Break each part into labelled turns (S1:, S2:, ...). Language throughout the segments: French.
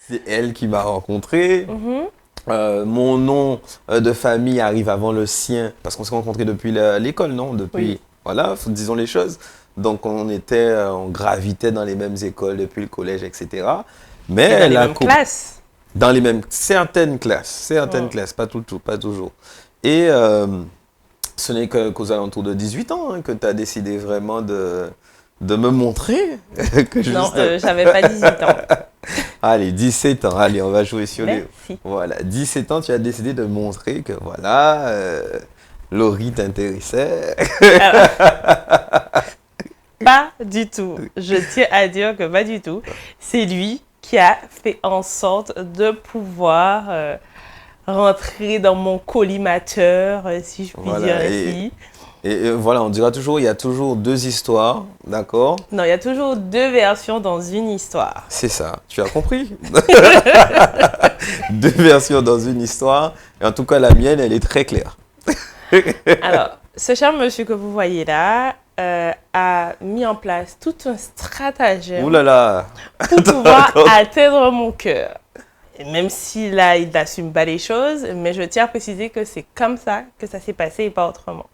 S1: C'est elle qui m'a rencontré.
S2: Mhm.
S1: Mon nom de famille arrive avant le sien parce qu'on s'est rencontrés depuis l'école, non?
S2: Oui.
S1: Depuis, voilà, disons les choses. Donc on gravitait dans les mêmes écoles depuis le collège, etc. Mais
S2: Et dans les
S1: elle a
S2: mêmes classes.
S1: dans les mêmes, certaines
S2: Mm.
S1: classes, pas tout, pas toujours. Et ce n'est qu'aux alentours de 18 ans hein, que tu as décidé vraiment de me montrer que
S2: Non,
S1: juste...
S2: j'avais pas 18 ans.
S1: Allez, 17 ans, allez, on va jouer sur les...
S2: Merci.
S1: Voilà, 17 ans, tu as décidé de montrer que voilà, Laurie t'intéressait.
S2: Alors, pas du tout. Je tiens à dire que pas du tout. C'est lui qui a fait en sorte de pouvoir rentrer dans mon collimateur, si je puis dire
S1: Voilà,
S2: ainsi.
S1: et voilà, on dira toujours, il y a toujours deux histoires, d'accord?
S2: Non, il y a toujours deux versions dans une histoire.
S1: C'est ça, tu as compris? Deux versions dans une histoire, et en tout cas la mienne, elle est très claire.
S2: Alors, ce cher monsieur que vous voyez là a mis en place tout un stratagème
S1: Ouh là là,
S2: pour pouvoir atteindre mon cœur. Et même si là, il n'assume pas les choses, mais je tiens à préciser que c'est comme ça que ça s'est passé et pas autrement.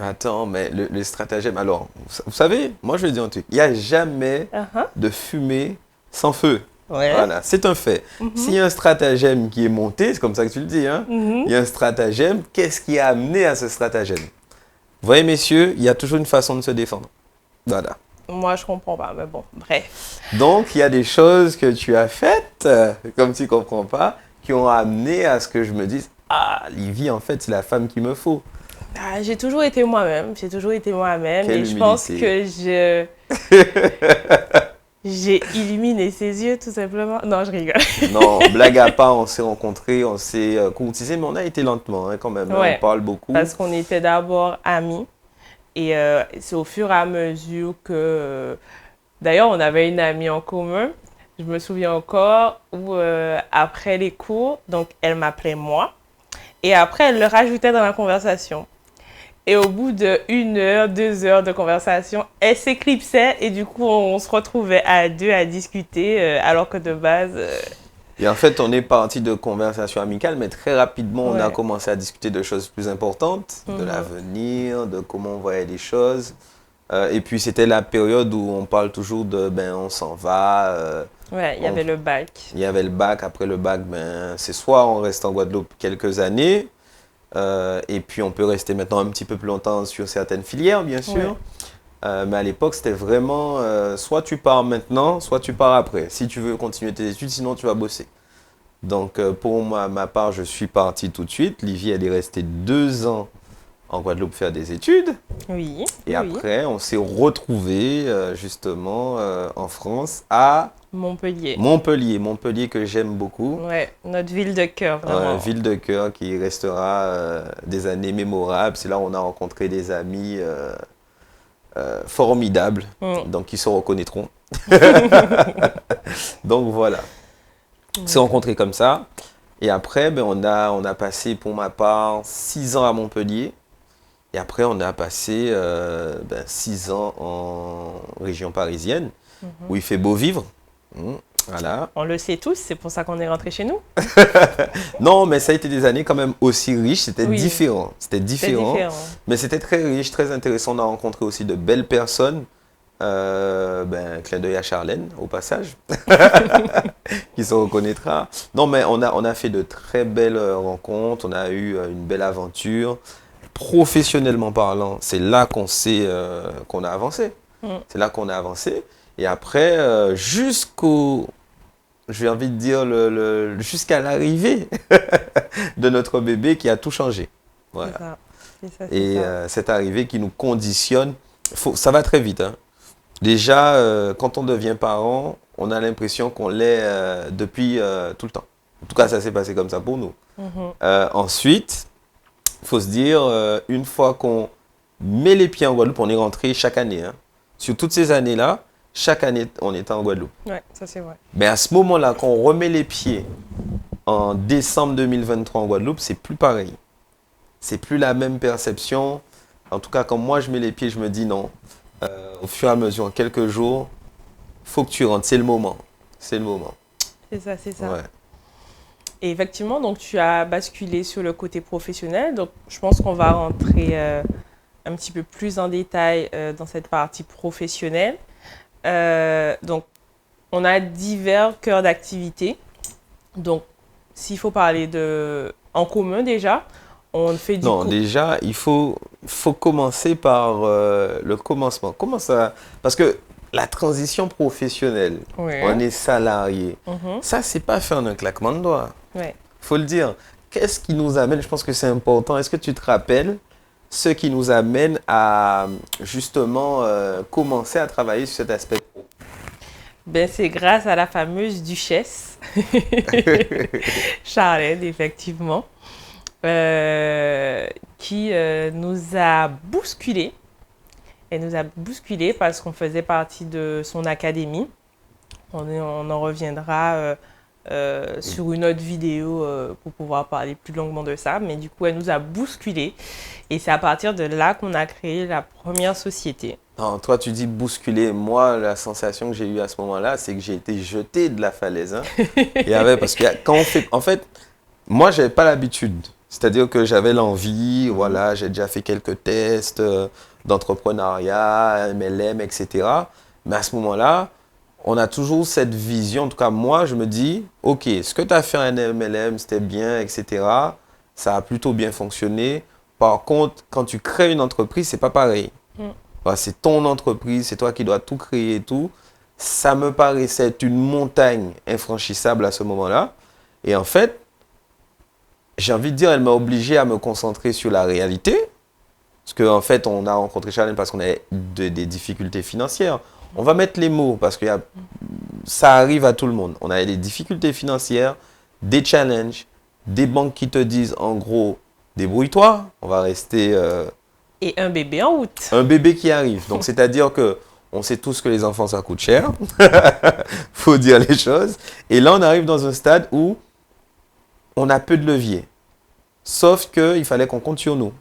S1: attends, mais le stratagème, alors, vous savez, moi je vais dire un truc, il n'y a jamais
S2: Uh-huh.
S1: de fumée sans feu.
S2: Ouais.
S1: Voilà, c'est un fait. S'il y a un stratagème qui est monté, c'est comme ça que tu le dis, hein, il y a un stratagème, qu'est-ce qui a amené à ce stratagème? Vous voyez, messieurs, il y a toujours une façon de se défendre. Voilà.
S2: Moi, je comprends pas, mais bon, bref.
S1: Donc, il y a des choses que tu as faites, comme tu comprends pas, qui ont amené à ce que je me dise, ah, Livy, en fait, c'est la femme qu'il me faut.
S2: Ah, j'ai toujours été moi-même. J'ai toujours été moi-même.
S1: Quelle
S2: Et je pense
S1: humilité.
S2: que j'ai illuminé ses yeux, tout simplement. Non, je rigole.
S1: Non, blague à part, on s'est rencontrés, on s'est courtisés, mais on a été lentement, hein, quand même. Hein,
S2: Ouais.
S1: on parle beaucoup.
S2: Parce qu'on était d'abord amis. Et c'est au fur et à mesure que... d'ailleurs, on avait une amie en commun. Je me souviens encore où, après les cours, donc elle m'appelait moi. Et après, elle le rajoutait dans la conversation. Et au bout de 1 heure, 2 heures de conversation, elle s'éclipsait et du coup, on se retrouvait à deux à discuter, alors que de base...
S1: Et en fait, on est parti de conversations amicales, mais très rapidement, on a
S2: Ouais.
S1: commencé à discuter de choses plus importantes, de l'avenir, de comment on voyait les choses. Et puis, c'était la période où on parle toujours de, ben, on s'en va.
S2: Ouais, il y avait le bac.
S1: Il y avait le bac. Après le bac, ben, c'est soit on reste en Guadeloupe quelques années, et puis on peut rester maintenant un petit peu plus longtemps sur certaines filières, bien sûr.
S2: Ouais.
S1: Mais à l'époque, c'était vraiment soit tu pars maintenant, soit tu pars après. Si tu veux continuer tes études, sinon tu vas bosser. Donc pour moi, ma part, je suis parti tout de suite. Livy, elle est restée 2 ans en Guadeloupe faire des études.
S2: Oui.
S1: Et
S2: Oui.
S1: après, on s'est retrouvés justement en France à
S2: Montpellier.
S1: Montpellier. Montpellier que j'aime beaucoup.
S2: Ouais, notre ville de cœur, vraiment.
S1: Ville de cœur qui restera des années mémorables. C'est là où on a rencontré des amis formidables, donc qui se reconnaîtront. Donc voilà, on s'est rencontrés comme ça. Et après, ben, on a passé pour ma part 6 ans à Montpellier. Et après, on a passé 6 ans en région parisienne, où il fait beau vivre. Voilà.
S2: On le sait tous, c'est pour ça qu'on est rentré chez nous.
S1: Non, mais ça a été des années quand même aussi riches. C'était
S2: Oui.
S1: différent. C'était
S2: C'est
S1: différent.
S2: différent.
S1: Mais c'était très riche, très intéressant. On a rencontré aussi de belles personnes. Clin d'œil à Charlène, au passage, qui se reconnaîtra. Non, mais on a fait de très belles rencontres. On a eu une belle aventure. Professionnellement parlant, c'est là qu'on sait qu'on a avancé. C'est là qu'on a avancé. Et après, j'ai envie de dire, jusqu'à l'arrivée de notre bébé qui a tout changé. Voilà.
S2: C'est ça. C'est ça, c'est
S1: Et
S2: ça.
S1: cette arrivée qui nous conditionne, ça va très vite. Hein. Déjà, quand on devient parent, on a l'impression qu'on l'est depuis tout le temps. En tout cas, ça s'est passé comme ça pour nous. Ensuite, il faut se dire, une fois qu'on met les pieds en Guadeloupe, on est rentré chaque année. Hein. Sur toutes ces années-là, chaque année, on était en Guadeloupe.
S2: Ouais, ça c'est vrai.
S1: Mais à ce moment-là, quand on remet les pieds en décembre 2023 en Guadeloupe, c'est plus pareil. C'est plus la même perception. En tout cas, quand moi je mets les pieds, je me dis non. Au fur et à mesure, en quelques jours, faut que tu rentres. C'est le moment. C'est le moment.
S2: c'est ça, c'est ça.
S1: Ouais.
S2: Et effectivement, donc tu as basculé sur le côté professionnel. Donc, je pense qu'on va rentrer un petit peu plus en détail dans cette partie professionnelle. Donc, on a divers cœurs d'activité. Donc, s'il faut parler en commun déjà, on fait du
S1: Non,
S2: coup.
S1: déjà, faut commencer par le commencement. Comment ça? Parce que la transition professionnelle,
S2: Ouais.
S1: on est salarié.
S2: Mhm.
S1: Ça, c'est pas fait en un claquement de doigts.
S2: Ouais.
S1: Faut le dire. Qu'est-ce qui nous amène? Je pense que c'est important. Est-ce que tu te rappelles ce qui nous amène à justement commencer à travailler sur cet aspect pro?
S2: Ben, c'est grâce à la fameuse duchesse Charlène, effectivement, qui nous a bousculé. Elle nous a bousculé parce qu'on faisait partie de son académie. On en reviendra sur une autre vidéo pour pouvoir parler plus longuement de ça. Mais du coup, elle nous a bousculé. Et c'est à partir de là qu'on a créé la première société.
S1: Non, toi, tu dis bousculer. Moi, la sensation que j'ai eue à ce moment-là, c'est que j'ai été jeté de la falaise, hein. Il y avait, parce que quand on fait. En fait, moi, j'avais pas l'habitude. C'est-à-dire que j'avais l'envie, voilà, j'ai déjà fait quelques tests d'entrepreneuriat, MLM, etc. Mais à ce moment-là, on a toujours cette vision. En tout cas, moi, je me dis, OK, ce que tu as fait en MLM, c'était bien, etc. Ça a plutôt bien fonctionné. Par contre, quand tu crées une entreprise, c'est pas pareil.
S2: Mm.
S1: Voilà, c'est ton entreprise, c'est toi qui dois tout créer et tout. Ça me paraissait être une montagne infranchissable à ce moment-là. Et en fait, j'ai envie de dire, elle m'a obligé à me concentrer sur la réalité. Parce qu'en fait, on a rencontré Charlène parce qu'on avait des difficultés financières. On va mettre les mots parce que ça arrive à tout le monde. On avait des difficultés financières, des challenges, des banques qui te disent en gros, débrouille-toi, on va rester
S2: Et un bébé en route.
S1: un bébé qui arrive. Donc c'est-à-dire que on sait tous que les enfants ça coûte cher. Faut dire les choses. Et là, on arrive dans un stade où on a peu de levier. Sauf qu'il fallait qu'on compte sur nous.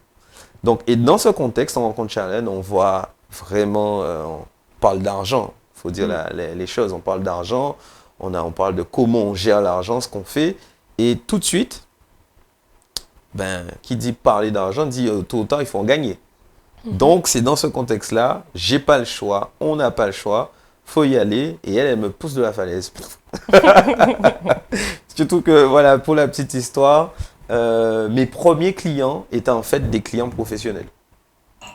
S1: Donc, et dans ce contexte, on rencontre Charlène, on voit vraiment, on parle d'argent, il faut dire les choses, on parle d'argent, on parle de comment on gère l'argent, ce qu'on fait, et tout de suite, ben, qui dit parler d'argent, dit tôt ou tard, il faut en gagner. Donc, c'est dans ce contexte-là, j'ai pas le choix, on n'a pas le choix, faut y aller, et elle me pousse de la falaise. Surtout que, voilà, pour la petite histoire, mes premiers clients étaient en fait des clients professionnels.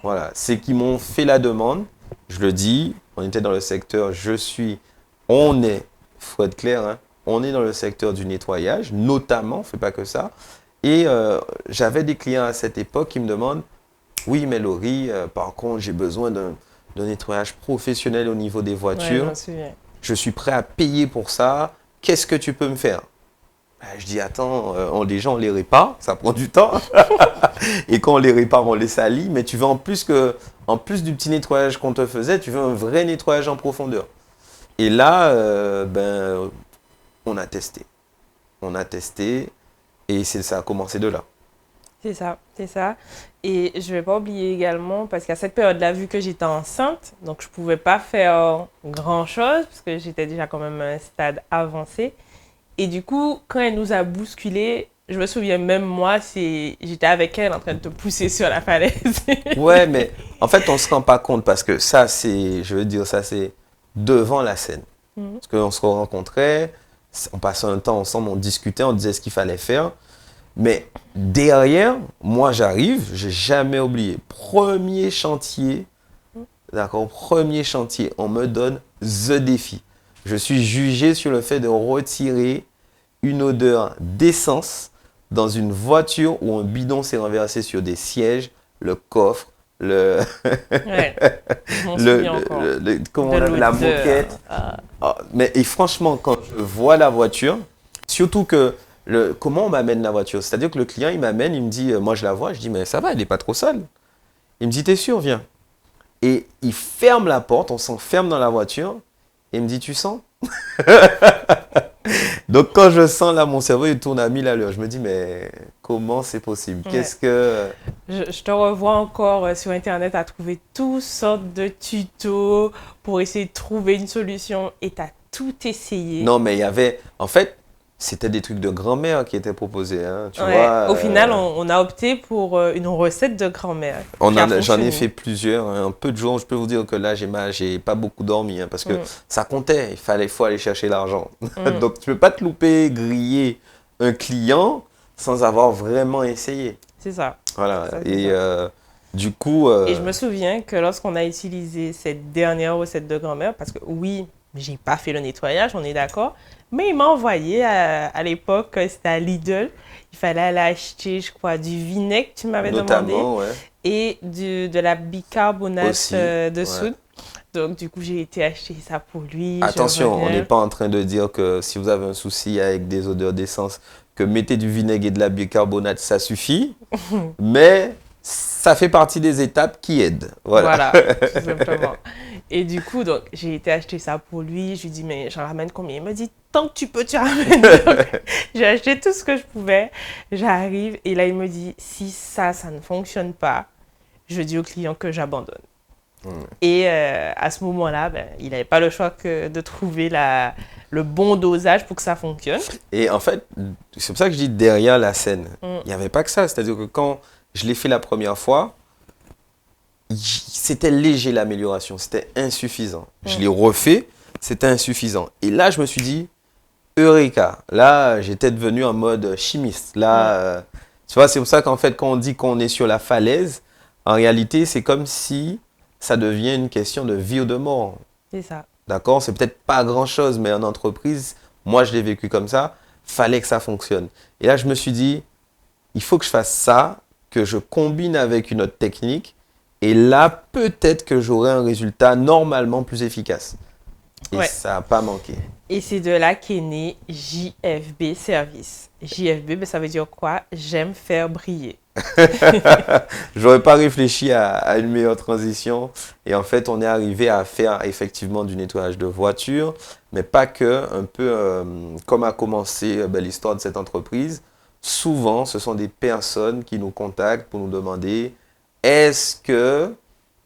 S1: Voilà, c'est qui m'ont fait la demande. Je le dis, on était dans le secteur, on est, faut être clair, hein, on est dans le secteur du nettoyage, notamment, on ne fait pas que ça. Et j'avais des clients à cette époque qui me demandent, oui, mais Laurie, par contre, j'ai besoin d'un nettoyage professionnel au niveau des
S2: Ouais, je
S1: voitures.
S2: m'en souviens.
S1: Je suis prêt à payer pour ça. Qu'est-ce que tu peux me faire? Je dis, attends, les gens, on les répare, ça prend du temps. Et quand on les répare, on les salit. Mais tu veux en plus du petit nettoyage qu'on te faisait, tu veux un vrai nettoyage en profondeur. Et là, on a testé. On a testé et ça a commencé de là.
S2: C'est ça, c'est ça. Et je vais pas oublier également, parce qu'à cette période-là, vu que j'étais enceinte, donc je pouvais pas faire grand-chose, parce que j'étais déjà quand même à un stade avancé. Et du coup, quand elle nous a bousculés, je me souviens même moi, j'étais avec elle en train de te pousser sur la falaise.
S1: Ouais, mais en fait, on ne se rend pas compte parce que ça, c'est devant la scène.
S2: Mhm.
S1: Parce qu'on se rencontrait, on passait un temps ensemble, on discutait, on disait ce qu'il fallait faire. Mais derrière, moi, j'arrive, j'ai jamais oublié. Premier chantier, d'accord, premier chantier, on me donne the défi. Je suis jugé sur le fait de retirer une odeur d'essence dans une voiture où un bidon s'est renversé sur des sièges, le coffre,
S2: Ouais, je m'en
S1: le,
S2: souviens encore.
S1: comment
S2: De
S1: on appelle, la
S2: l'odeur.
S1: moquette.
S2: Ah.
S1: Ah, mais et franchement, quand je vois la voiture, surtout que comment on m'amène la voiture? C'est-à-dire que le client, il m'amène, il me dit, moi je la vois, je dis, mais ça va, elle n'est pas trop sale. Il me dit, t'es sûr, viens. Et il ferme la porte, on s'enferme dans la voiture, et il me dit, tu sens? Donc quand je sens là, mon cerveau il tourne à 1000 à l'heure. Je me dis, mais comment c'est possible?
S2: Ouais.
S1: Qu'est-ce que...
S2: Je te revois encore sur Internet à trouver toutes sortes de tutos pour essayer de trouver une solution et tu as tout essayé.
S1: Non, mais il y avait... En fait, c'était des trucs de grand-mère qui étaient proposés, hein, tu
S2: Ouais.
S1: vois.
S2: Au final, on a opté pour une recette de grand-mère qui a
S1: J'en ai
S2: fonctionné.
S1: fait plusieurs, hein. Un peu de jours, je peux vous dire que là, j'ai pas beaucoup dormi, hein, parce que
S2: Mm.
S1: ça comptait. Faut aller chercher l'argent.
S2: Mm.
S1: Donc, tu peux pas te louper, griller un client sans avoir vraiment essayé.
S2: C'est ça.
S1: Voilà.
S2: Ça, c'est
S1: Et
S2: ça.
S1: du coup,
S2: Et je me souviens que lorsqu'on a utilisé cette dernière recette de grand-mère, parce que oui, j'ai pas fait le nettoyage, on est d'accord, mais il m'a envoyé à l'époque, c'était à Lidl, il fallait aller acheter, je crois, du vinaigre, tu m'avais demandé,
S1: notamment, ouais,
S2: et de la bicarbonate
S1: aussi,
S2: de
S1: ouais.
S2: soude. Donc, du coup, j'ai été acheter ça pour lui.
S1: Attention, on n'est
S2: reviens.
S1: pas en train de dire que si vous avez un souci avec des odeurs d'essence, que mettez du vinaigre et de la bicarbonate, ça suffit. Mais ça fait partie des étapes qui aident. Voilà.
S2: Voilà, tout simplement. Et du coup, donc, j'ai été acheter ça pour lui. Je lui dis, mais j'en ramène combien? Il m'a dit, tant que tu peux, tu ramènes. Donc, j'ai acheté tout ce que je pouvais. J'arrive et là, il me dit, si ça ne fonctionne pas, je dis au client que j'abandonne. Et à ce moment-là, ben, il n'avait pas le choix que de trouver le bon dosage pour que ça fonctionne.
S1: Et en fait, c'est pour ça que je dis derrière la scène.
S2: Mm.
S1: Il n'y avait pas que ça. C'est-à-dire que quand je l'ai fait la première fois, c'était léger l'amélioration. C'était insuffisant. Je l'ai refait, c'était insuffisant. Et là, je me suis dit, Eureka. Là, j'étais devenu en mode chimiste. Là, tu vois, c'est pour ça qu'en fait, quand on dit qu'on est sur la falaise, en réalité, c'est comme si ça devient une question de vie ou de mort.
S2: C'est ça.
S1: D'accord? C'est peut-être pas grand-chose, mais en entreprise, moi, je l'ai vécu comme ça. Fallait que ça fonctionne. Et là, je me suis dit, il faut que je fasse ça, que je combine avec une autre technique. Et là, peut-être que j'aurai un résultat normalement plus efficace. Et
S2: Ouais.
S1: ça n'a pas manqué.
S2: Et c'est de là qu'est né JFB Service. JFB, ben, ça veut dire quoi? J'aime faire briller.
S1: J'aurais pas réfléchi à une meilleure transition. Et en fait, on est arrivé à faire effectivement du nettoyage de voitures, mais pas que. Un peu comme a commencé l'histoire de cette entreprise. Souvent, ce sont des personnes qui nous contactent pour nous demander est-ce que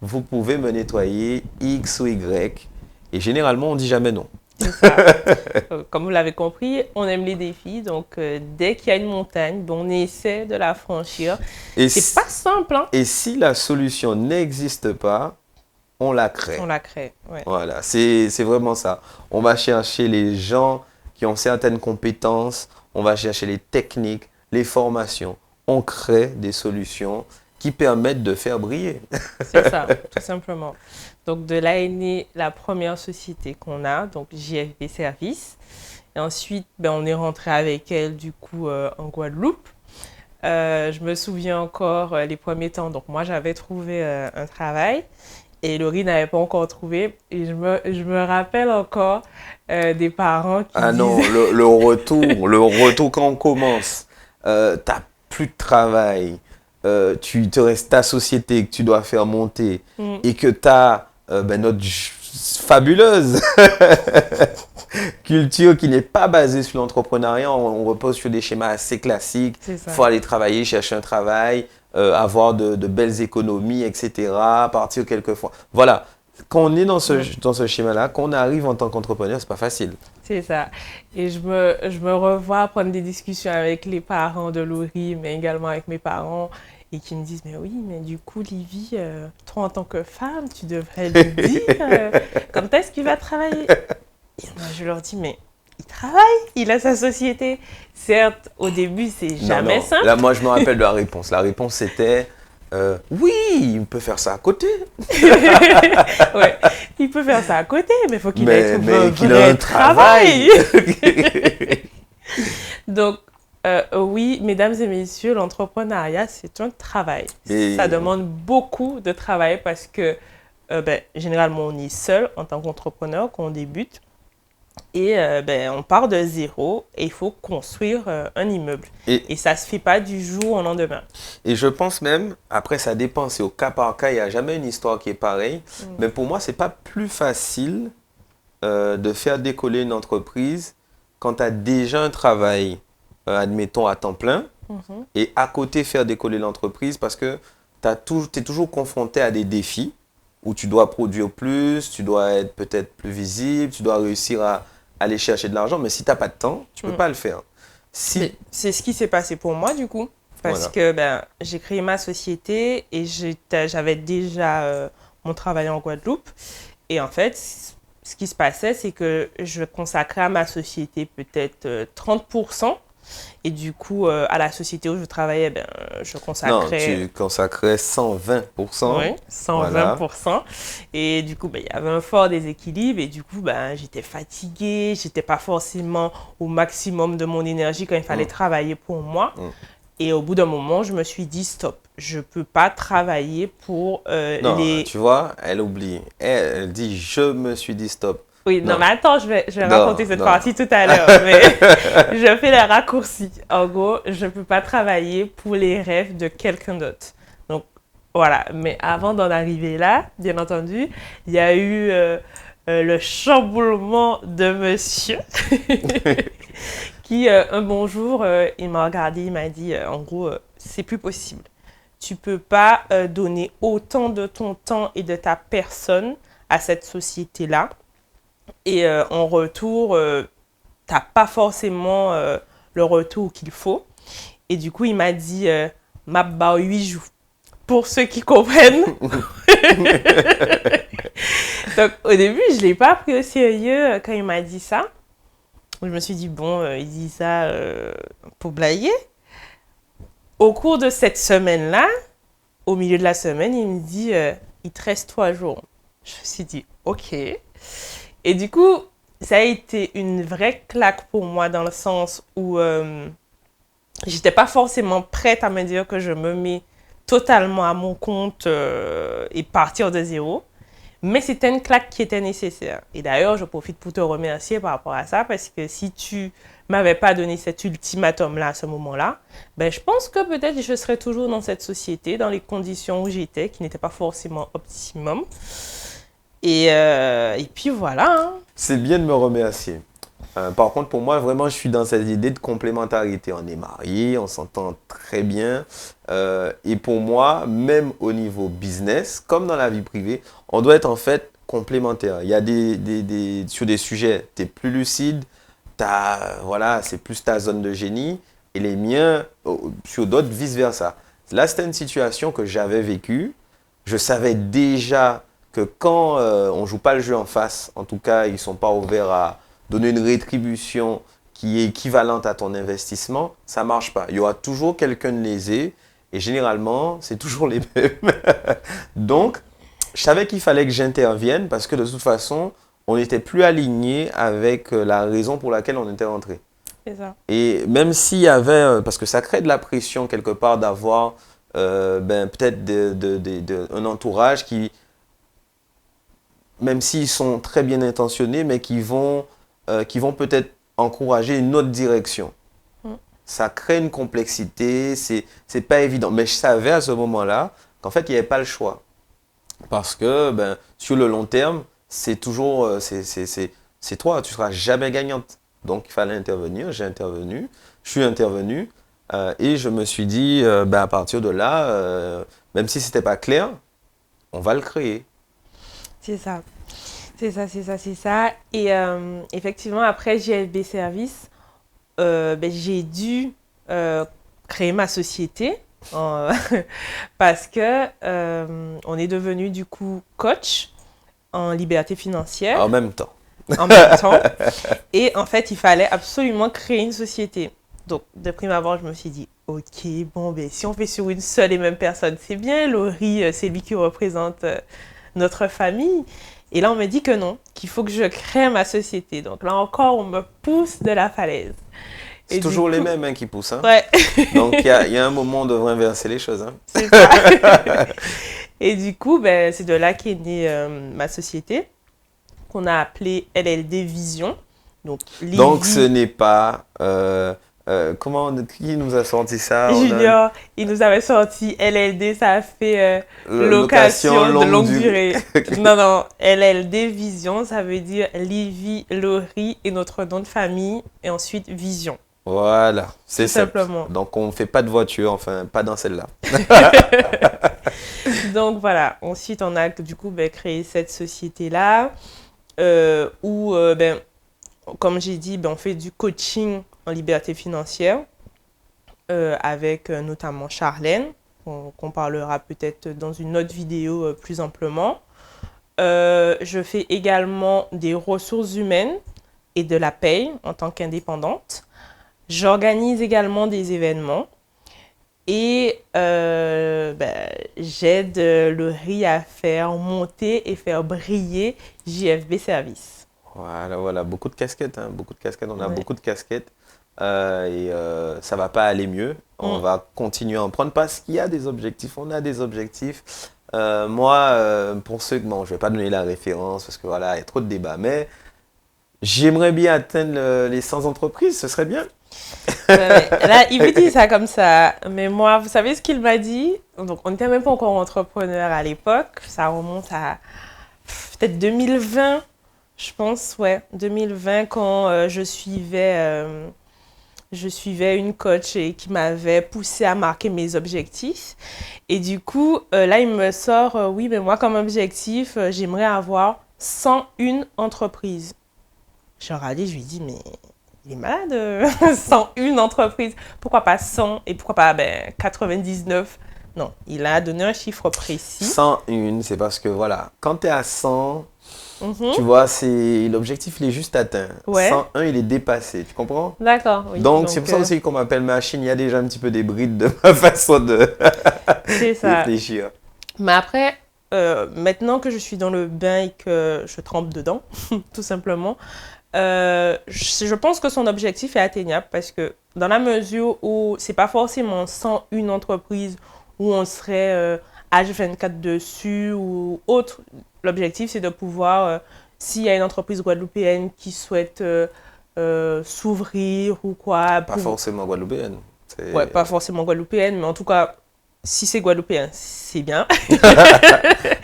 S1: vous pouvez me nettoyer X ou Y? Et généralement, on dit jamais non.
S2: C'est ça. Comme vous l'avez compris, on aime les défis. Donc, dès qu'il y a une montagne, ben, on essaie de la franchir.
S1: Et
S2: C'est pas simple, hein?
S1: et si la solution n'existe pas, on la crée.
S2: On la crée. Ouais.
S1: Voilà, c'est vraiment ça. On va chercher les gens qui ont certaines compétences, on va chercher les techniques, les formations. On crée des solutions qui permettent de faire briller.
S2: C'est ça, tout simplement. Donc, de là est née la première société qu'on a, donc JFB Service. Et ensuite, ben, on est rentré avec elle, du coup, en Guadeloupe. Je me souviens encore les premiers temps. Donc, moi, j'avais trouvé un travail et Laurie n'avait pas encore trouvé. Et je me rappelle encore des parents qui
S1: Ah non,
S2: disaient...
S1: le retour quand on commence, t'as plus de travail, tu te restes ta société que tu dois faire monter
S2: Mm.
S1: et que tu as notre fabuleuse culture qui n'est pas basée sur l'entrepreneuriat. On repose sur des schémas assez classiques.
S2: C'est
S1: Il
S2: ça.
S1: faut aller travailler, chercher un travail, avoir de belles économies, etc. Partir quelquefois. Voilà. Quand on est dans ce schéma-là, quand on arrive en tant qu'entrepreneur, c'est pas facile.
S2: C'est ça. Et je me revois prendre des discussions avec les parents de Laurie, mais également avec mes parents, et qui me disent, mais oui, mais du coup, Livy, toi en tant que femme, tu devrais lui dire quand est-ce qu'il va travailler. Et moi, je leur dis, mais il travaille, il a sa société. Certes, au début, c'est jamais
S1: Non.
S2: simple.
S1: Là, moi, je me rappelle de la réponse. La réponse, c'était oui, il peut faire ça à côté.
S2: Ouais, il peut faire ça à côté, mais il faut qu'il ait
S1: Mais
S2: un
S1: qu'il
S2: vrai
S1: a un travail.
S2: Donc, oui, mesdames et messieurs, l'entrepreneuriat, c'est un travail.
S1: Et-
S2: Ça demande beaucoup de travail parce que généralement, on est seul en tant qu'entrepreneur quand on débute. Et on part de zéro et il faut construire un immeuble. Et ça ne se fait pas du jour au lendemain.
S1: Et je pense même, après ça dépend, c'est au cas par cas, il n'y a jamais une histoire qui est pareille. Mais pour moi, c'est pas plus facile de faire décoller une entreprise quand tu as déjà un travail, admettons, à temps plein, et à côté faire décoller l'entreprise parce que tu es toujours confronté à des défis où tu dois produire plus, tu dois être peut-être plus visible, tu dois réussir aller chercher de l'argent, mais si tu n'as pas de temps, tu ne peux pas le faire.
S2: Mais c'est ce qui s'est passé pour moi, du coup. Parce que j'ai créé ma société et j'avais déjà mon travail en Guadeloupe. Et en fait, ce qui se passait, c'est que je consacrais à ma société peut-être 30%. Et du coup, à la société où je travaillais, je consacrais...
S1: Non, tu consacrais 120%.
S2: Oui, 120%. Voilà. Et du coup, il y avait un fort déséquilibre. Et du coup, j'étais fatiguée. Je n'étais pas forcément au maximum de mon énergie quand il fallait travailler pour moi. Et au bout d'un moment, je me suis dit, stop, je ne peux pas travailler pour
S1: non, tu vois, elle oublie. Elle dit, je me suis dit, stop.
S2: Oui, non, mais attends, je vais raconter cette partie tout à l'heure, mais je fais le raccourci. En gros, je ne peux pas travailler pour les rêves de quelqu'un d'autre. Donc, voilà. Mais avant d'en arriver là, bien entendu, il y a eu le chamboulement de monsieur qui, un bon jour, il m'a regardé, il m'a dit, en gros, c'est plus possible. Tu ne peux pas donner autant de ton temps et de ta personne à cette société-là. Et en retour, tu n'as pas forcément le retour qu'il faut. Et du coup, il m'a dit m'a ba 8 jours. Pour ceux qui comprennent. Donc, au début, je ne l'ai pas pris au sérieux quand il m'a dit ça. Je me suis dit, bon, il dit ça pour blaguer. Au cours de cette semaine-là, au milieu de la semaine, il me dit il te reste 3 jours. Je me suis dit, ok. Et du coup, ça a été une vraie claque pour moi dans le sens où j'étais pas forcément prête à me dire que je me mets totalement à mon compte et partir de zéro. Mais c'était une claque qui était nécessaire. Et d'ailleurs, je profite pour te remercier par rapport à ça parce que si tu m'avais pas donné cet ultimatum-là à ce moment-là, je pense que peut-être je serais toujours dans cette société, dans les conditions où j'étais, qui n'étaient pas forcément optimum. Et puis voilà. Hein.
S1: C'est bien de me remercier. Par contre, pour moi, vraiment, je suis dans cette idée de complémentarité. On est mariés, on s'entend très bien. Et pour moi, même au niveau business, comme dans la vie privée, on doit être en fait complémentaires. Il y a sur des sujets, tu es plus lucide, voilà, c'est plus ta zone de génie. Et les miens, sur d'autres, vice-versa. Là, c'était une situation que j'avais vécue. Je savais déjà que quand on ne joue pas le jeu en face, en tout cas, ils ne sont pas ouverts à donner une rétribution qui est équivalente à ton investissement, ça ne marche pas. Il y aura toujours quelqu'un de lésé et généralement, c'est toujours les mêmes. Donc, je savais qu'il fallait que j'intervienne parce que de toute façon, on n'était plus aligné avec la raison pour laquelle on était rentré.
S2: C'est ça.
S1: Et même s'il y avait, parce que ça crée de la pression quelque part d'avoir peut-être un entourage qui, même s'ils sont très bien intentionnés, mais qui vont peut-être encourager une autre direction. Ça crée une complexité, c'est pas évident. Mais je savais à ce moment-là qu'en fait, il n'y avait pas le choix. Parce que sur le long terme, c'est toujours, c'est toi, tu ne seras jamais gagnante. Donc, il fallait intervenir, j'ai intervenu, je suis intervenu et je me suis dit, à partir de là, même si ce n'était pas clair, on va le créer.
S2: C'est ça. C'est ça. Et effectivement, après JLB Service, j'ai dû créer ma société parce que on est devenu du coup coach en liberté financière.
S1: En même temps.
S2: En même temps. Et en fait, il fallait absolument créer une société. Donc, de prime abord, je me suis dit, ok, bon, si on fait sur une seule et même personne, c'est bien. Laurie, c'est lui qui représente notre famille. Et là, on me dit que non, qu'il faut que je crée ma société. Donc là encore, on me pousse de la falaise.
S1: C'est toujours les mêmes qui poussent. Hein?
S2: Ouais.
S1: Donc, il y a un moment où on devrait inverser les choses. Hein?
S2: C'est ça. Et du coup, c'est de là qu'est née ma société, qu'on a appelée LLD Vision. Donc,
S1: ce n'est pas... qui nous a sorti ça?
S2: Junior, il nous avait sorti LLD, ça a fait location de longue durée. Non, LLD Vision, ça veut dire Livy, Laurie et notre nom de famille, et ensuite Vision.
S1: Voilà, c'est
S2: simplement.
S1: Donc, on ne fait pas de voiture, enfin, pas dans celle-là.
S2: Donc, voilà. Ensuite, on a du coup créé cette société-là où comme j'ai dit, ben, on fait du coaching en liberté financière avec notamment Charlène, qu'on parlera peut-être dans une autre vidéo plus amplement. Je fais également des ressources humaines et de la paye en tant qu'indépendante. J'organise également des événements et j'aide le riz à faire monter et faire briller JFB Service.
S1: Voilà, beaucoup de casquettes, hein, beaucoup de casquettes. On a
S2: Ouais.
S1: beaucoup de casquettes ça va pas aller mieux. On
S2: Mm.
S1: va continuer à en prendre parce qu'il y a des objectifs. On a des objectifs. Moi, pour ceux que bon, je vais pas donner la référence parce que voilà, il y a trop de débats, mais j'aimerais bien atteindre les 100 entreprises. Ce serait bien.
S2: Là, il me dit ça comme ça. Mais moi, vous savez ce qu'il m'a dit? Donc, on n'était même pas encore entrepreneur à l'époque. Ça remonte à peut-être 2020, je pense, ouais. 2020, quand je suivais une coach et qui m'avait poussé à marquer mes objectifs. Et du coup, là, il me sort, oui, mais moi, comme objectif, j'aimerais avoir 101 entreprises. Je regardé, je lui ai dit, mais il est malade, 101 entreprises. Pourquoi pas 100 et pourquoi pas 99? Non, il a donné un chiffre précis.
S1: 101, c'est parce que voilà, quand tu es à 100, tu
S2: Mhm.
S1: vois, l'objectif, il est juste atteint.
S2: Ouais,
S1: 101, il est dépassé. Tu comprends?
S2: d'accord, oui.
S1: Donc, c'est pour ça aussi qu'on m'appelle machine. Il y a déjà un petit peu des brides de ma façon de
S2: c'est ça.
S1: réfléchir.
S2: Mais après, maintenant que je suis dans le bain et que je trempe dedans, tout simplement, je pense que son objectif est atteignable parce que dans la mesure où c'est pas forcément 101 entreprises où on serait H24 dessus ou autre, l'objectif c'est de pouvoir, s'il y a une entreprise guadeloupéenne qui souhaite s'ouvrir ou quoi,
S1: Pas forcément guadeloupéenne.
S2: ouais, pas forcément guadeloupéenne, mais en tout cas, si c'est guadeloupéen, c'est bien.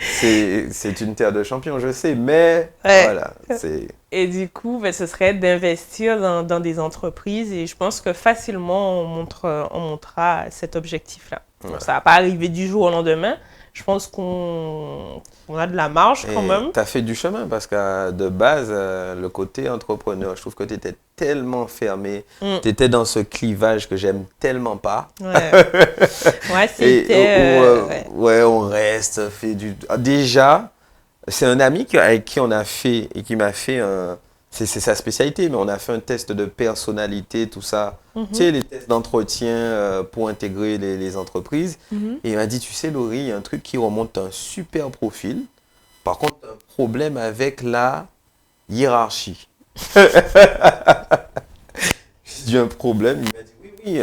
S1: C'est une terre de champions, je sais, mais
S2: Ouais.
S1: voilà, c'est
S2: Et du coup, ben, ce serait d'investir dans des entreprises et je pense que facilement on montera cet objectif-là. Bon,
S1: voilà.
S2: ça va pas arriver du jour au lendemain. Je pense qu'on a de la marge quand
S1: Et
S2: même.
S1: tu as fait du chemin parce que de base, le côté entrepreneur, je trouve que tu étais tellement fermé,
S2: Mm.
S1: tu étais dans ce clivage que j'aime tellement pas.
S2: Ouais, ouais
S1: Et
S2: c'était... ouais.
S1: ouais, on reste, fait du. Déjà, c'est un ami avec qui on a fait et qui m'a fait un. C'est sa spécialité, mais on a fait un test de personnalité, tout ça. Tu
S2: Mhm,
S1: sais, les tests d'entretien pour intégrer les entreprises.
S2: mhm.
S1: Et il m'a dit, tu sais, Laurie, il y a un truc qui remonte un super profil. Par contre, un problème avec la hiérarchie. J'ai dit un problème. Il m'a dit, oui, oui,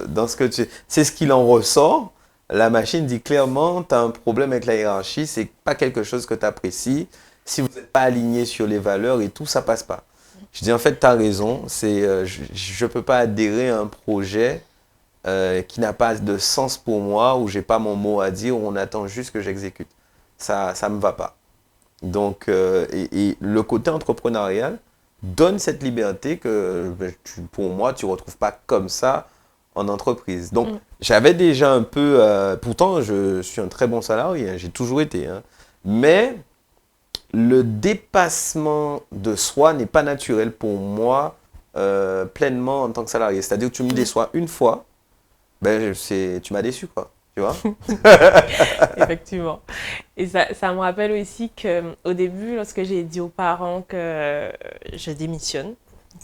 S1: dans ce que tu... C'est ce qu'il en ressort. La machine dit clairement, tu as un problème avec la hiérarchie, c'est pas quelque chose que tu apprécies. Si vous n'êtes pas aligné sur les valeurs et tout, ça passe pas. Je dis, en fait, tu as raison. Je ne peux pas adhérer à un projet qui n'a pas de sens pour moi, où j'ai pas mon mot à dire, où on attend juste que j'exécute. Ça me va pas. Donc, et le côté entrepreneurial donne cette liberté que pour moi, tu ne retrouves pas comme ça en entreprise. Donc,
S2: Mm.
S1: j'avais déjà un peu, pourtant, je suis un très bon salarié, hein, j'ai toujours été, hein, mais le dépassement de soi n'est pas naturel pour moi pleinement en tant que salarié. C'est-à-dire que tu me déçois une fois, ben, tu m'as déçu, quoi. Tu vois?
S2: Effectivement. Et ça me rappelle aussi qu'au début, lorsque j'ai dit aux parents que je démissionne,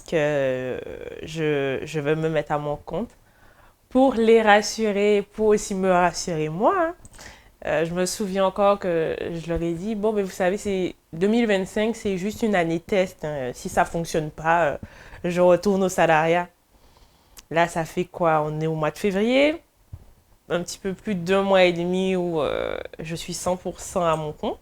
S2: que je veux me mettre à mon compte, pour les rassurer, pour aussi me rassurer moi, hein, je me souviens encore que je leur ai dit, bon, mais vous savez, 2025, c'est juste une année test, hein. Si ça ne fonctionne pas, je retourne au salariat. Là, ça fait quoi? On est au mois de février, un petit peu plus d'un mois et demi où je suis 100% à mon compte.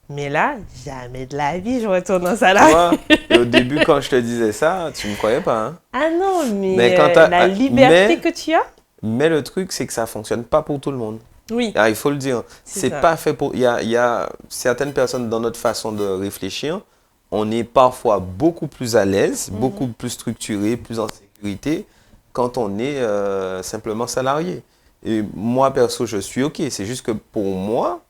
S2: Mais là, jamais de la vie, je retourne au
S1: Tu
S2: salariat.
S1: vois? Et au début, quand je te disais ça, tu ne me croyais pas, hein?
S2: Ah non,
S1: Mais
S2: mais
S1: quand
S2: la liberté que tu as?
S1: mais le truc, c'est que ça ne fonctionne pas pour tout le monde.
S2: Oui,
S1: Ah, il faut le dire.
S2: c'est
S1: C'est
S2: ça.
S1: pas fait pour. Il y a certaines personnes dans notre façon de réfléchir, on est parfois beaucoup plus à l'aise, beaucoup plus structuré, plus en sécurité quand on est simplement salarié. Et moi, perso, je suis OK. C'est juste que pour moi,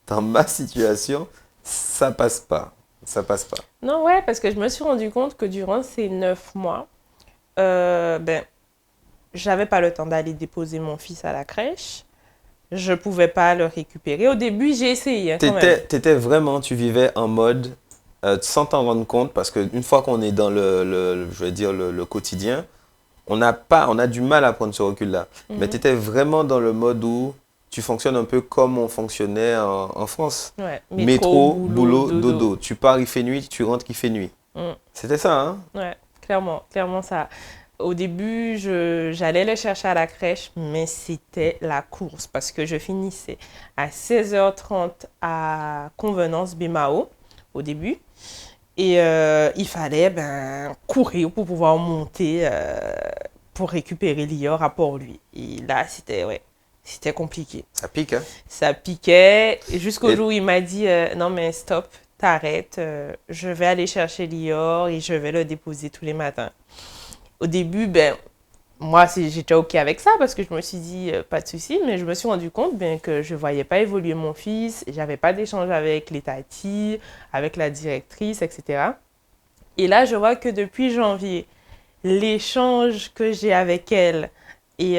S1: dans ma situation, ça passe pas. Ça passe pas.
S2: Non, ouais, parce que je me suis rendu compte que durant ces 9 mois, ben, j'avais pas le temps d'aller déposer mon fils à la crèche. Je pouvais pas le récupérer. Au début, j'ai essayé hein, quand même.
S1: T'étais vraiment, tu vivais en mode sans t'en rendre compte, parce qu'une fois qu'on est dans je vais dire le quotidien, on a du mal à prendre ce recul-là. Mais
S2: Mhm.
S1: tu étais vraiment dans le mode où tu fonctionnes un peu comme on fonctionnait en France.
S2: Ouais, métro,
S1: Métro,
S2: boulot,
S1: boulot,
S2: dodo.
S1: dodo. Tu pars, il fait nuit, tu rentres, il fait nuit.
S2: Mm.
S1: C'était ça, hein?
S2: Ouais, clairement, clairement ça. Au début, j'allais le chercher à la crèche, mais c'était la course parce que je finissais à 16h30 à Convenance Bémao au début. Et il fallait ben, courir pour pouvoir monter pour récupérer Lior à Port-Louis. Et là, c'était ouais, c'était compliqué.
S1: Ça pique, hein?
S2: Ça piquait jusqu'au
S1: Et
S2: jour où il m'a dit non mais stop, t'arrêtes, je vais aller chercher Lior et je vais le déposer tous les matins. Au début, ben moi j'étais ok avec ça parce que je me suis dit pas de souci, mais je me suis rendu compte ben, que je voyais pas évoluer mon fils, j'avais pas d'échange avec les tatis, avec la directrice, etc. Et là, je vois que depuis janvier, l'échange que j'ai avec elle et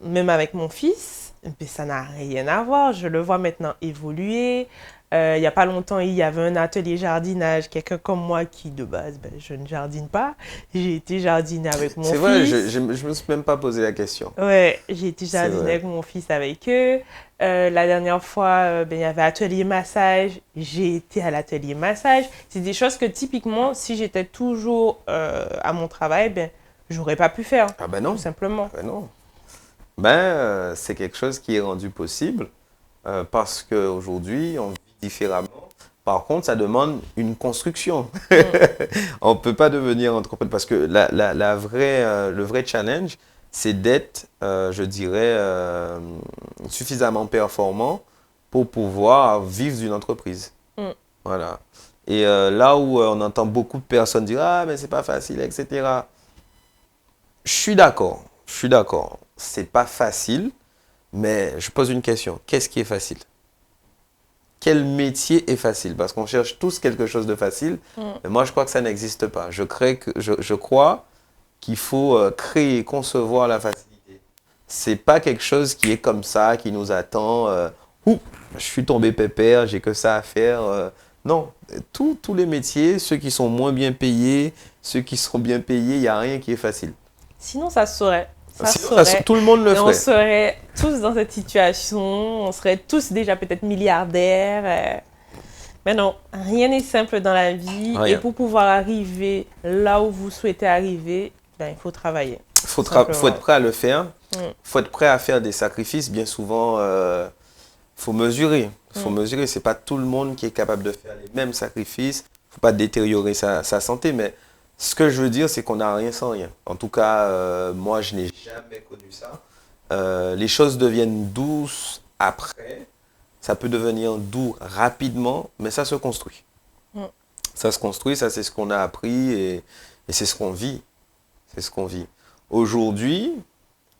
S2: même avec mon fils, ben, ça n'a rien à voir. Je le vois maintenant évoluer. Il n'y a pas longtemps, il y avait un atelier jardinage. Quelqu'un comme moi qui, de base, ben, je ne jardine pas. J'ai été jardiner avec mon
S1: c'est vrai,
S2: fils.
S1: je me suis même pas posé la question.
S2: Ouais, j'ai été
S1: C'est
S2: jardiner
S1: vrai.
S2: avec mon fils avec eux. La dernière fois, ben, il y avait atelier massage. J'ai été à l'atelier massage. C'est des choses que typiquement, si j'étais toujours à mon travail, ben, j'aurais pas pu faire,
S1: Ah ben
S2: tout
S1: non,
S2: simplement.
S1: ah ben non. Ben, c'est quelque chose qui est rendu possible parce qu'aujourd'hui, on vit différemment. Par contre, ça demande une construction.
S2: Mm,
S1: On ne peut pas devenir entrepreneur parce que le vrai challenge, c'est d'être, je dirais, suffisamment performant pour pouvoir vivre d'une entreprise.
S2: mm.
S1: Voilà. Et là où on entend beaucoup de personnes dire ah, mais c'est pas facile, etc. Je suis d'accord. Je suis d'accord. C'est pas facile, mais je pose une question. Qu'est-ce qui est facile? Quel métier est facile? Parce qu'on cherche tous quelque chose de facile,
S2: Mm.
S1: mais moi je crois que ça n'existe pas. Je crois qu'il faut créer, concevoir la facilité. C'est pas quelque chose qui est comme ça, qui nous attend. Ouh, je suis tombé pépère, j'ai que ça à faire. Non, tous les métiers, ceux qui sont moins bien payés, ceux qui sont bien payés, il n'y a rien qui est facile.
S2: Sinon, ça se saurait. Ça se
S1: Sinon,
S2: saurait.
S1: tout le monde le
S2: Et on
S1: ferait.
S2: serait tous dans cette situation. On serait tous déjà peut-être milliardaires. Mais non, rien n'est simple dans la vie. Et
S1: Rien.
S2: pour pouvoir arriver là où vous souhaitez arriver, ben, il faut travailler, tout
S1: Faut être
S2: simplement.
S1: prêt à le faire.
S2: Mm,
S1: Faut être prêt à faire des sacrifices. Bien souvent, faut mesurer. Faut
S2: mm.
S1: mesurer. C'est pas tout le monde qui est capable de faire les mêmes sacrifices. Faut pas détériorer sa santé. Mais ce que je veux dire, c'est qu'on n'a rien sans rien. En tout cas, moi, je n'ai jamais connu ça. Les choses deviennent douces après. Ça peut devenir doux rapidement, mais ça se construit.
S2: Mm.
S1: Ça se construit, ça c'est ce qu'on a appris et c'est ce qu'on vit. C'est ce qu'on vit. Aujourd'hui,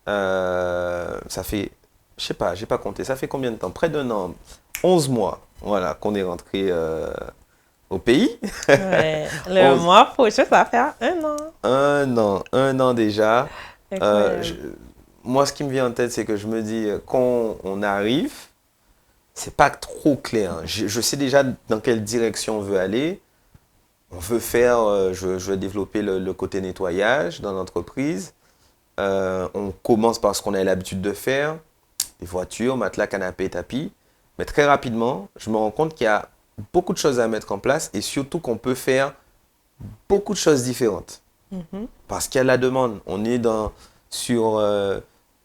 S1: ça fait, je sais pas, j'ai pas compté, ça fait combien de temps? Près d'un an, 11 mois, voilà, qu'on est rentré au pays.
S2: Ouais. Le
S1: 11
S2: mois prochain, ça va faire 1 an.
S1: un an déjà. Euh, je-
S2: Incroyable.
S1: Moi, ce qui me vient en tête, c'est que je me dis, quand on arrive, c'est pas trop clair, hein. Je sais déjà dans quelle direction on veut aller. On veut faire, je veux développer le côté nettoyage dans l'entreprise. On commence par ce qu'on a l'habitude de faire, les voitures, matelas, canapé, tapis. Mais très rapidement, je me rends compte qu'il y a beaucoup de choses à mettre en place et surtout qu'on peut faire beaucoup de choses différentes.
S2: Mhm.
S1: Parce qu'il y a la demande. On est sur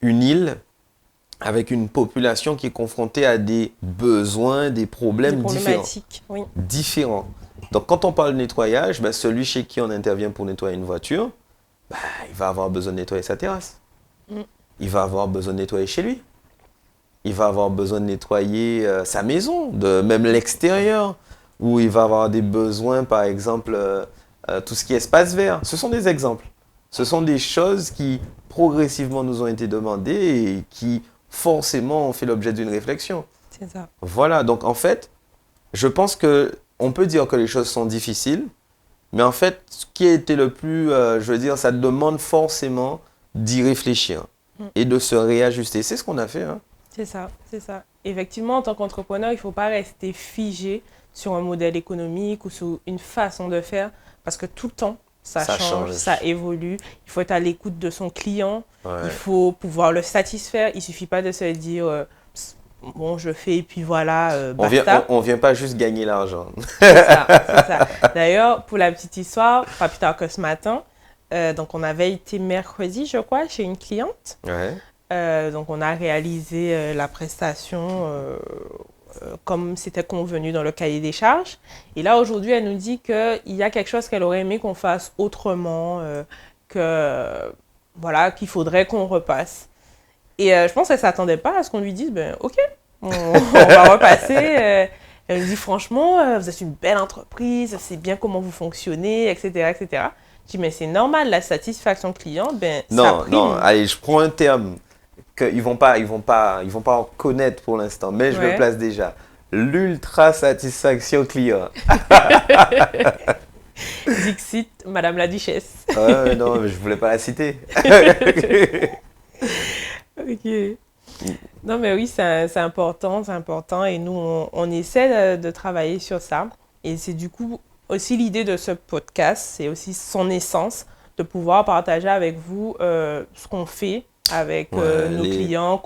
S1: une île avec une population qui est confrontée à des besoins, des
S2: Des
S1: problèmes différents.
S2: problématiques, oui.
S1: Différents. Donc quand on parle de nettoyage, ben, celui chez qui on intervient pour nettoyer une voiture, ben, il va avoir besoin de nettoyer sa terrasse.
S2: Mm.
S1: Il va avoir besoin de nettoyer chez lui. Il va avoir besoin de nettoyer sa maison, même l'extérieur, où il va avoir des besoins, par exemple, tout ce qui est espace vert. Ce sont des exemples. Ce sont des choses qui progressivement nous ont été demandées et qui forcément ont fait l'objet d'une réflexion.
S2: C'est ça.
S1: Voilà, donc en fait, je pense que on peut dire que les choses sont difficiles, mais en fait, ce qui a été le plus, je veux dire, ça demande forcément d'y réfléchir et de se réajuster. C'est ce qu'on a fait, hein.
S2: C'est ça, c'est ça. Effectivement, en tant qu'entrepreneur, il ne faut pas rester figé sur un modèle économique ou sur une façon de faire parce que tout le temps, ça change, ça évolue. Il faut être à l'écoute de son client, il faut pouvoir le satisfaire. Il ne suffit pas de se dire bon, je fais et puis voilà, basta.
S1: On vient pas juste gagner l'argent.
S2: C'est ça, c'est ça. D'ailleurs, pour la petite histoire, pas plus tard que ce matin, donc on avait été mercredi, je crois, chez une cliente. Donc, on a réalisé la prestation comme c'était convenu dans le cahier des charges. Et là, aujourd'hui, elle nous dit qu'il y a quelque chose qu'elle aurait aimé qu'on fasse autrement, voilà, qu'il faudrait qu'on repasse. Et je pense qu'elle ne s'attendait pas à ce qu'on lui dise, ben, OK, on va repasser. Elle nous dit, franchement, vous êtes une belle entreprise, c'est bien comment vous fonctionnez, etc., etc. Je dis, mais c'est normal, la satisfaction client, ben, ça prime.
S1: Non, allez, je prends un terme qu'ils vont pas en connaître pour l'instant, mais je le place déjà. L'ultra satisfaction client.
S2: Dixit, Madame la Duchesse.
S1: Non, mais je voulais pas la citer.
S2: Ok. Non, mais oui, c'est important, et nous, on essaie de travailler sur ça. Et c'est du coup aussi l'idée de ce podcast, c'est aussi son essence, de pouvoir partager avec vous ce qu'on fait avec nos clients,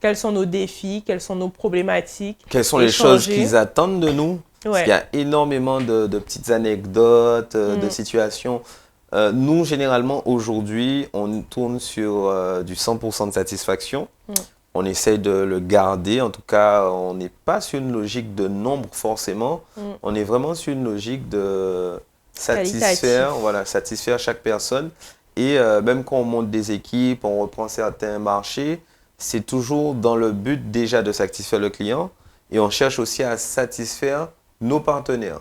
S2: quels sont nos défis, quelles sont nos problématiques.
S1: Quelles sont les choses qu'ils attendent de nous. Parce qu'il y a énormément de petites anecdotes, de situations. Nous, généralement, aujourd'hui, on tourne sur du 100% de satisfaction. On essaye de le garder. En tout cas, on n'est pas sur une logique de nombre forcément. On est vraiment sur une logique de satisfaire chaque personne. Et même quand on monte des équipes, on reprend certains marchés, c'est toujours dans le but déjà de satisfaire le client. Et on cherche aussi à satisfaire nos partenaires.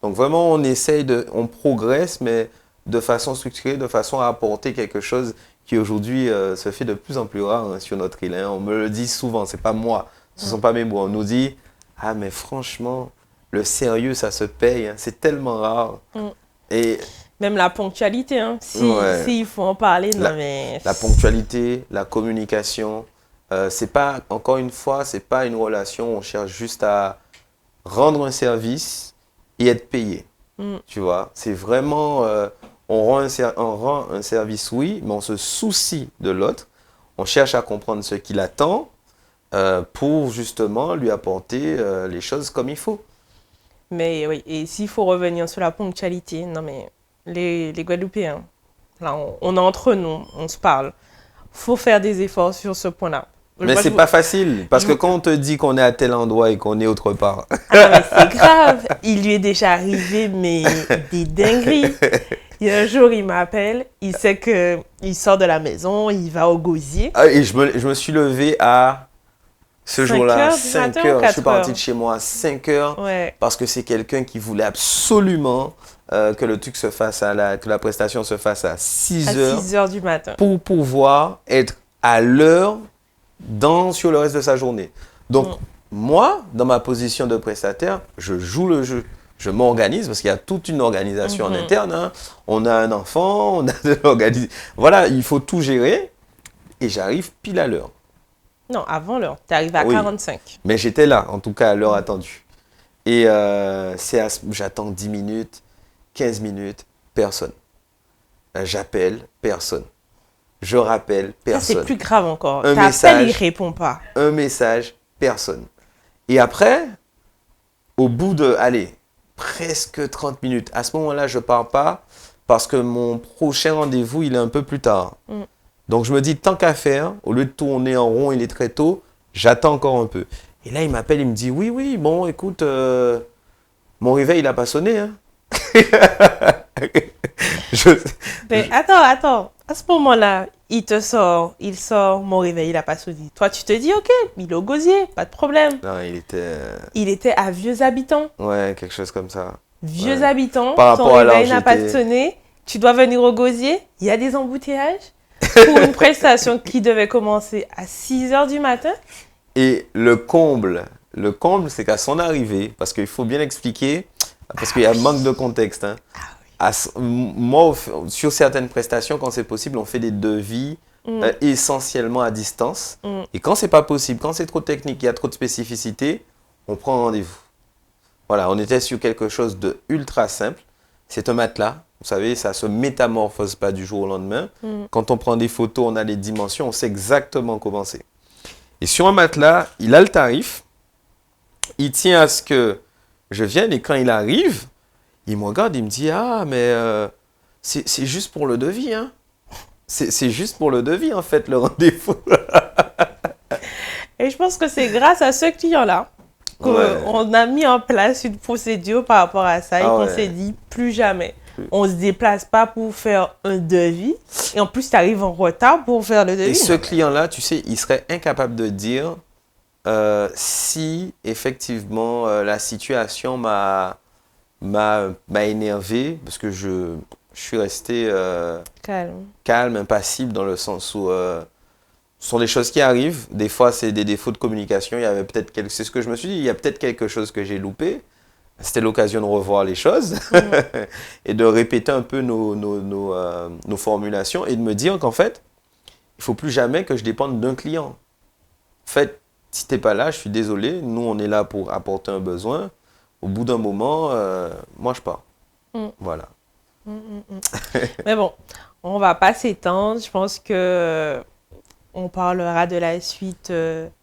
S1: Donc vraiment, on progresse, mais de façon structurée, de façon à apporter quelque chose qui aujourd'hui se fait de plus en plus rare sur notre île. On me le dit souvent, c'est pas moi, ce ne sont pas mes mots. On nous dit, ah mais franchement, le sérieux, ça se paye, hein, c'est tellement rare. Et
S2: même la ponctualité, hein. Si il faut en parler,
S1: la ponctualité, la communication, c'est pas, encore une fois, c'est pas une relation où on cherche juste à rendre un service et être payé. Tu vois, c'est vraiment, on rend un service, oui, mais on se soucie de l'autre. On cherche à comprendre ce qu'il attend pour justement lui apporter les choses comme il faut.
S2: Mais oui, et s'il faut revenir sur la ponctualité, non mais les Guadeloupéens, là on est entre nous, on se parle. Faut faire des efforts sur ce point-là.
S1: Mais c'est pas facile, parce que quand on te dit qu'on est à tel endroit et qu'on est autre part.
S2: Ah mais c'est grave, il lui est déjà arrivé mais des dingueries. Il y a un jour, il m'appelle, il sait qu'il sort de la maison, il va au gosier.
S1: Ah, et je me suis levé à ce jour-là, 5 heures. Je suis parti de chez moi à 5 heures parce que c'est quelqu'un qui voulait absolument que le truc se fasse que la prestation se fasse à 6 heures.
S2: À 6 heures du matin.
S1: Pour pouvoir être à l'heure sur le reste de sa journée. Donc, moi, dans ma position de prestataire, je joue le jeu. Je m'organise parce qu'il y a toute une organisation en interne. Hein. On a un enfant, on a de l'organisation. Voilà, il faut tout gérer et j'arrive pile à l'heure.
S2: Non, avant l'heure. Tu arrives à 45.
S1: Mais j'étais là, en tout cas, à l'heure attendue. Et j'attends 10 minutes, 15 minutes, personne. J'appelle, personne. Je rappelle, personne.
S2: Ça, c'est plus grave encore. T'appelles, il ne répond pas.
S1: Un message, personne. Et après, au bout de, presque 30 minutes, à ce moment-là, je ne pars pas parce que mon prochain rendez-vous, il est un peu plus tard. Donc, je me dis, tant qu'à faire, au lieu de tourner en rond, il est très tôt, j'attends encore un peu. Et là, il m'appelle, il me dit, oui, bon, écoute, mon réveil, il n'a pas sonné. Hein.
S2: Mais attends. À ce moment-là, il sort, mon réveil, il n'a pas sonné. Toi, tu te dis, ok, il est au gosier, pas de problème.
S1: Non,
S2: il était à Vieux Habitants.
S1: Ouais, quelque chose comme ça.
S2: Vieux Habitants,
S1: ton
S2: réveil n'a pas sonné. Tu dois venir au gosier, il y a des embouteillages pour une prestation qui devait commencer à 6 heures du matin.
S1: Et le comble Le comble, c'est qu'à son arrivée, parce qu'il faut bien expliquer, parce qu'il y a un manque de contexte. Hein. Moi, sur certaines prestations, quand c'est possible, on fait des devis essentiellement à distance. Et quand c'est pas possible, quand c'est trop technique, il y a trop de spécificité, on prend rendez-vous. Voilà, on était sur quelque chose de ultra simple. C'est un matelas. Vous savez, ça se métamorphose pas du jour au lendemain. Quand on prend des photos, on a les dimensions, on sait exactement comment c'est. Et sur un matelas, il a le tarif. Il tient à ce que je vienne et quand il arrive, il me regarde, il me dit « Ah, mais c'est juste pour le devis, hein. C'est juste pour le devis, en fait, le rendez-vous. »
S2: Et je pense que c'est grâce à ce client-là qu'on a mis en place une procédure par rapport à ça et qu'on s'est dit plus jamais. On ne se déplace pas pour faire un devis. Et en plus, tu arrives en retard pour faire le devis.
S1: Et ce client-là, tu sais, il serait incapable de dire si effectivement la situation m'a énervé, parce que je suis resté calme, impassible, dans le sens où ce sont des choses qui arrivent. Des fois, c'est des défauts de communication. Il y avait peut-être c'est ce que je me suis dit, il y a peut-être quelque chose que j'ai loupé. C'était l'occasion de revoir les choses et de répéter un peu nos formulations et de me dire qu'en fait, il ne faut plus jamais que je dépende d'un client. En fait, si tu n'es pas là, je suis désolé. Nous, on est là pour apporter un besoin. Au bout d'un moment, moi, je pars. Voilà.
S2: Mais bon, on ne va pas s'étendre. Je pense que on parlera de la suite.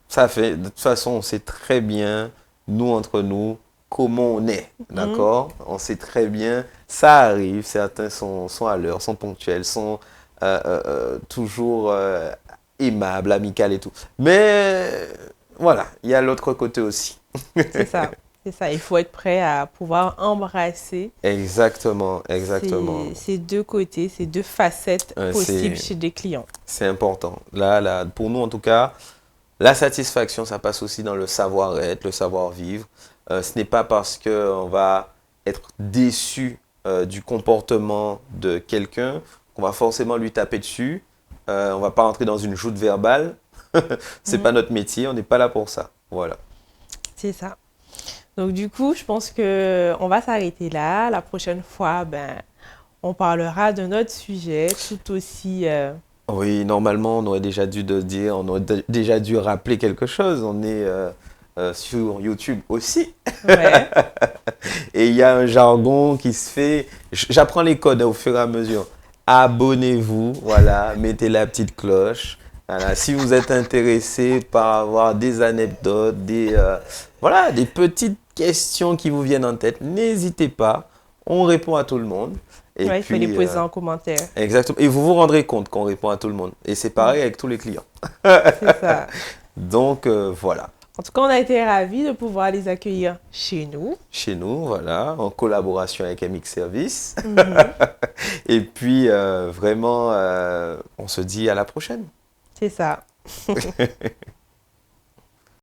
S1: Ça fait, de toute façon, on sait très bien, nous, entre nous, comment on est, d'accord? On sait très bien, ça arrive, certains sont à l'heure, sont ponctuels, sont toujours aimables, amicales et tout. Mais voilà, il y a l'autre côté aussi.
S2: C'est ça, c'est ça. Il faut être prêt à pouvoir embrasser.
S1: Exactement.
S2: Ces deux côtés, ces deux facettes possibles chez des clients.
S1: C'est important. Là, pour nous, en tout cas, la satisfaction, ça passe aussi dans le savoir-être, le savoir-vivre. Ce n'est pas parce qu'on va être déçu du comportement de quelqu'un qu'on va forcément lui taper dessus. On ne va pas entrer dans une joute verbale. Ce n'est pas notre métier, on n'est pas là pour ça. Voilà.
S2: C'est ça. Donc du coup, je pense qu'on va s'arrêter là. La prochaine fois, on parlera d'un autre sujet tout aussi...
S1: Oui, normalement, on aurait déjà dû dire, on aurait déjà dû rappeler quelque chose. On est sur YouTube aussi.
S2: Ouais.
S1: Et il y a un jargon qui se fait. J'apprends les codes au fur et à mesure. Abonnez-vous, voilà, mettez la petite cloche. Voilà. Si vous êtes intéressé par avoir des anecdotes, voilà, des petites questions qui vous viennent en tête, n'hésitez pas. On répond à tout le monde. Et
S2: il faut les poser en commentaire.
S1: Exactement. Et vous vous rendrez compte qu'on répond à tout le monde. Et c'est pareil avec tous les clients.
S2: C'est ça.
S1: Donc, voilà.
S2: En tout cas, on a été ravis de pouvoir les accueillir chez nous.
S1: Chez nous, voilà, en collaboration avec MX Service. Et puis, vraiment, on se dit à la prochaine.
S2: C'est ça.